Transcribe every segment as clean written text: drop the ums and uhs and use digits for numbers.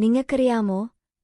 നിങ്ങൾക്കറിയാമോ,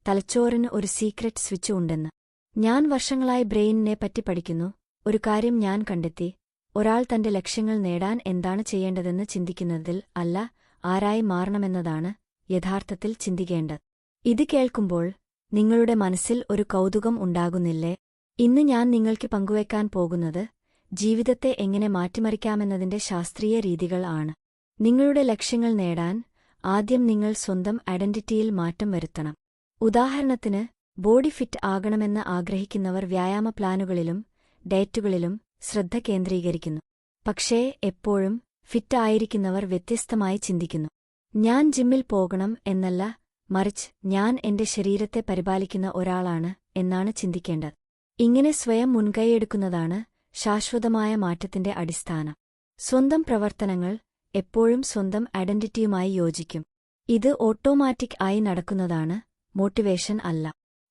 തലച്ചോറിന് ഒരു സീക്രട്ട് സ്വിച്ച് ഉണ്ടെന്ന്? ഞാൻ വർഷങ്ങളായി ബ്രെയിനിനെ പറ്റി പഠിക്കുന്നു. ഒരു കാര്യം ഞാൻ കണ്ടെത്തി: ഒരാൾ തന്റെ ലക്ഷ്യങ്ങൾ നേടാൻ എന്താണ് ചെയ്യേണ്ടതെന്ന് ചിന്തിക്കുന്നതിൽ അല്ല, ആരായി മാറണമെന്നതാണ് യഥാർത്ഥത്തിൽ ചിന്തിക്കേണ്ടത്. ഇത് കേൾക്കുമ്പോൾ നിങ്ങളുടെ മനസ്സിൽ ഒരു കൗതുകം ഉണ്ടാകുന്നില്ലേ? ഇന്ന് ഞാൻ നിങ്ങൾക്ക് പങ്കുവയ്ക്കാൻ പോകുന്നത് ജീവിതത്തെ എങ്ങനെ മാറ്റിമറിക്കാമെന്നതിന്റെ ശാസ്ത്രീയ രീതികൾ ആണ്. നിങ്ങളുടെ ലക്ഷ്യങ്ങൾ നേടാൻ ആദ്യം നിങ്ങൾ സ്വന്തം ഐഡന്റിറ്റിയിൽ മാറ്റം വരുത്തണം. ഉദാഹരണത്തിന്, ബോഡി ഫിറ്റ് ആകണമെന്ന് ആഗ്രഹിക്കുന്നവർ വ്യായാമ പ്ലാനുകളിലും ഡയറ്റുകളിലും ശ്രദ്ധ കേന്ദ്രീകരിക്കുന്നു. പക്ഷേ എപ്പോഴും ഫിറ്റ് ആയിരിക്കുന്നവർ വ്യത്യസ്തമായി ചിന്തിക്കുന്നു. ഞാൻ ജിമ്മിൽ പോകണം എന്നല്ല, മറിച്ച് ഞാൻ എന്റെ ശരീരത്തെ പരിപാലിക്കുന്ന ഒരാളാണ് എന്നാണ് ചിന്തിക്കേണ്ടത്. ഇങ്ങനെ സ്വയം മുൻകൈയെടുക്കുന്നതാണ് ശാശ്വതമായ മാറ്റത്തിന്റെ അടിസ്ഥാനം. സ്വന്തം പ്രവർത്തനങ്ങൾ എപ്പോഴും സ്വന്തം ഐഡന്റിറ്റിയുമായി യോജിക്കും. ഇത് ഓട്ടോമാറ്റിക് ആയി നടക്കുന്നതാണ്, മോട്ടിവേഷൻ അല്ല.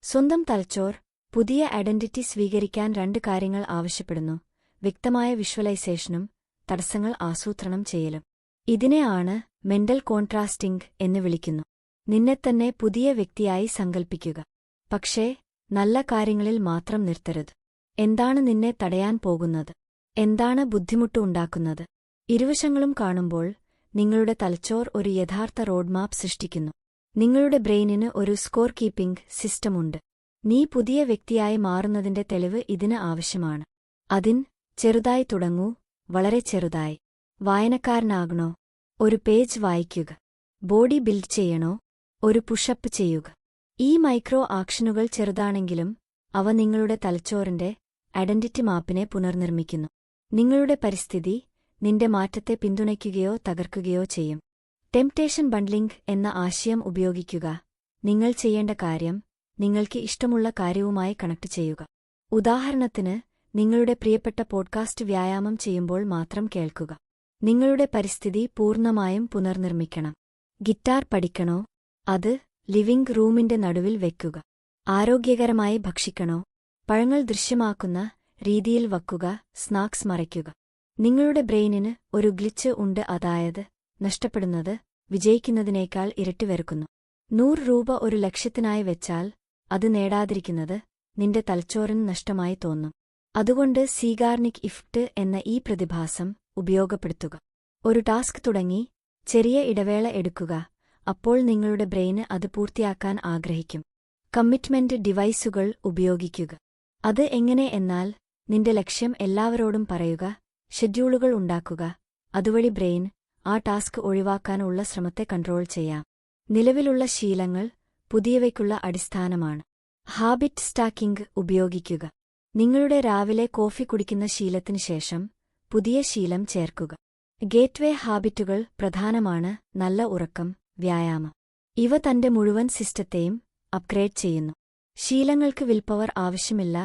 സ്വന്തം തലച്ചോർ പുതിയ ഐഡന്റിറ്റി സ്വീകരിക്കാൻ രണ്ട് കാര്യങ്ങൾ ആവശ്യപ്പെടുന്നു: വ്യക്തമായ വിഷ്വലൈസേഷനും തടസ്സങ്ങൾ ആസൂത്രണം ചെയ്യലും. ഇതിനെയാണ് മെന്റൽ കോൺട്രാസ്റ്റിംഗ് എന്ന് വിളിക്കുന്നു. നിന്നെത്തന്നെ പുതിയ വ്യക്തിയായി സങ്കൽപ്പിക്കുക. പക്ഷേ നല്ല കാര്യങ്ങളിൽ മാത്രം നിർത്തരുത്. എന്താണ് നിന്നെ തടയാൻ പോകുന്നത്? എന്താണ് ബുദ്ധിമുട്ട് ഉണ്ടാക്കുന്നത്? ഇരുവശങ്ങളും കാണുമ്പോൾ നിങ്ങളുടെ തലച്ചോർ ഒരു യഥാർത്ഥ റോഡ് മാപ്പ് സൃഷ്ടിക്കുന്നു. നിങ്ങളുടെ ബ്രെയിനിന് ഒരു സ്കോർ കീപ്പിംഗ് സിസ്റ്റമുണ്ട്. നീ പുതിയ വ്യക്തിയായി മാറുന്നതിന്റെ തെളിവ് ഇതിന് ആവശ്യമാണ്. ചെറുതായി തുടങ്ങൂ, വളരെ ചെറുതായി. വായനക്കാരനാകണോ? ഒരു പേജ് വായിക്കുക. ബോഡി ബിൽഡ് ചെയ്യണോ? ഒരു പുഷപ്പ് ചെയ്യുക. ഈ മൈക്രോ ആക്ഷനുകൾ ചെറുതാണെങ്കിലും അവ നിങ്ങളുടെ തലച്ചോറിന്റെ ഐഡന്റിറ്റി മാപ്പിനെ പുനർനിർമ്മിക്കുന്നു. നിങ്ങളുടെ പരിസ്ഥിതി നിന്റെ മാറ്റത്തെ പിന്തുണയ്ക്കുകയോ തകർക്കുകയോ ചെയ്യും. ടെംപ്റ്റേഷൻ ബണ്ട്ലിംഗ് എന്ന ആശയം ഉപയോഗിക്കുക. നിങ്ങൾ ചെയ്യേണ്ട കാര്യം നിങ്ങൾക്ക് ഇഷ്ടമുള്ള കാര്യവുമായി കണക്ട് ചെയ്യുക. ഉദാഹരണത്തിന്, നിങ്ങളുടെ പ്രിയപ്പെട്ട പോഡ്കാസ്റ്റ് വ്യായാമം ചെയ്യുമ്പോൾ മാത്രം കേൾക്കുക. നിങ്ങളുടെ പരിസ്ഥിതി പൂർണ്ണമായും പുനർനിർമ്മിക്കണം. ഗിറ്റാർ പഠിക്കണോ? അത് ലിവിംഗ് റൂമിന്റെ നടുവിൽ വെക്കുക. ആരോഗ്യകരമായി ഭക്ഷിക്കണോ? പഴങ്ങൾ ദൃശ്യമാക്കുന്ന രീതിയിൽ വക്കുക. സ്നാക്സ് മറയ്ക്കുക. നിങ്ങളുടെ ബ്രെയിനിന് ഒരു ഗ്ലിച്ച് ഉണ്ട്, അതായത് നഷ്ടപ്പെടുന്നത് വിജയിക്കുന്നതിനേക്കാൾ ഇരട്ടി വെറുക്കുന്നു. 100 രൂപ ഒരു ലക്ഷ്യത്തിനായി വെച്ചാൽ അത് നേടാതിരിക്കുന്നത് നിന്റെ തലച്ചോറിന് നഷ്ടമായി തോന്നും. അതുകൊണ്ട് സീഗാർനിക് ഇഫക്റ്റ് എന്ന ഈ പ്രതിഭാസം ഉപയോഗപ്പെടുത്തുക. ഒരു ടാസ്ക് തുടങ്ങി ചെറിയ ഇടവേള എടുക്കുക. അപ്പോൾ നിങ്ങളുടെ ബ്രെയിന് അത് പൂർത്തിയാക്കാൻ ആഗ്രഹിക്കും. കമ്മിറ്റ്മെന്റ് ഡിവൈസുകൾ ഉപയോഗിക്കുക. അത് എങ്ങനെ എന്നാൽ, നിന്റെ ലക്ഷ്യം എല്ലാവരോടും പറയുക, ഷെഡ്യൂളുകൾ ഉണ്ടാക്കുക. അതുവഴി ബ്രെയിൻ ആ ടാസ്ക് ഒഴിവാക്കാനുള്ള ശ്രമത്തെ കൺട്രോൾ ചെയ്യാം. നിലവിലുള്ള ശീലങ്ങൾ പുതിയവയ്ക്കുള്ള അടിസ്ഥാനമാണ്. ഹാബിറ്റ് സ്റ്റാക്കിംഗ് ഉപയോഗിക്കുക. നിങ്ങളുടെ രാവിലെ കോഫി കുടിക്കുന്ന ശീലത്തിനു ശേഷം പുതിയ ശീലം ചേർക്കുക. ഗേറ്റ്വേ ഹാബിറ്റുകൾ പ്രധാനമാണ്: നല്ല ഉറക്കം, വ്യായാമം. ഇവ തന്റെ മുഴുവൻ സിസ്റ്റത്തെയും അപ്ഗ്രേഡ് ചെയ്യുന്നു. ശീലങ്ങൾക്ക് വിൽപവർ ആവശ്യമില്ല,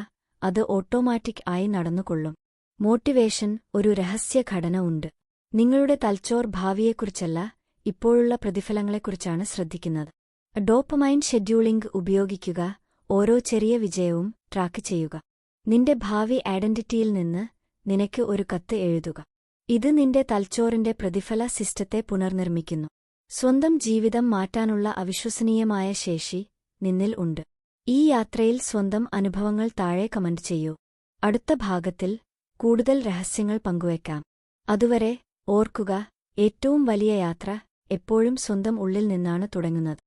അത് ഓട്ടോമാറ്റിക് ആയി നടന്നുകൊള്ളും. മോട്ടിവേഷൻ ഒരു രഹസ്യ ഘടന ഉണ്ട്. നിങ്ങളുടെ തലച്ചോർ ഭാവിയെക്കുറിച്ചല്ല, ഇപ്പോഴുള്ള പ്രതിഫലങ്ങളെക്കുറിച്ചാണ് ശ്രദ്ധിക്കുന്നത്. ഡോപ്പമൈൻ ഷെഡ്യൂളിംഗ് ഉപയോഗിക്കുക. ഓരോ ചെറിയ വിജയവും ട്രാക്ക് ചെയ്യുക. നിന്റെ ഭാവി ഐഡന്റിറ്റിയിൽ നിന്ന് നിനക്ക് ഒരു കത്ത് എഴുതുക. ഇത് നിന്റെ തലച്ചോറിന്റെ പ്രതിഫല സിസ്റ്റത്തെ പുനർനിർമ്മിക്കുന്നു. സ്വന്തം ജീവിതം മാറ്റാനുള്ള അവിശ്വസനീയമായ ശേഷി നിന്നിൽ ഉണ്ട്. ഈ യാത്രയിൽ സ്വന്തം അനുഭവങ്ങൾ താഴെ കമന്റ് ചെയ്യൂ. അടുത്ത ഭാഗത്തിൽ കൂടുതൽ രഹസ്യങ്ങൾ പങ്കുവയ്ക്കാം. അതുവരെ ഓർക്കുക, ഏറ്റവും വലിയ യാത്ര എപ്പോഴും സ്വന്തം ഉള്ളിൽ നിന്നാണ് തുടങ്ങുന്നത്.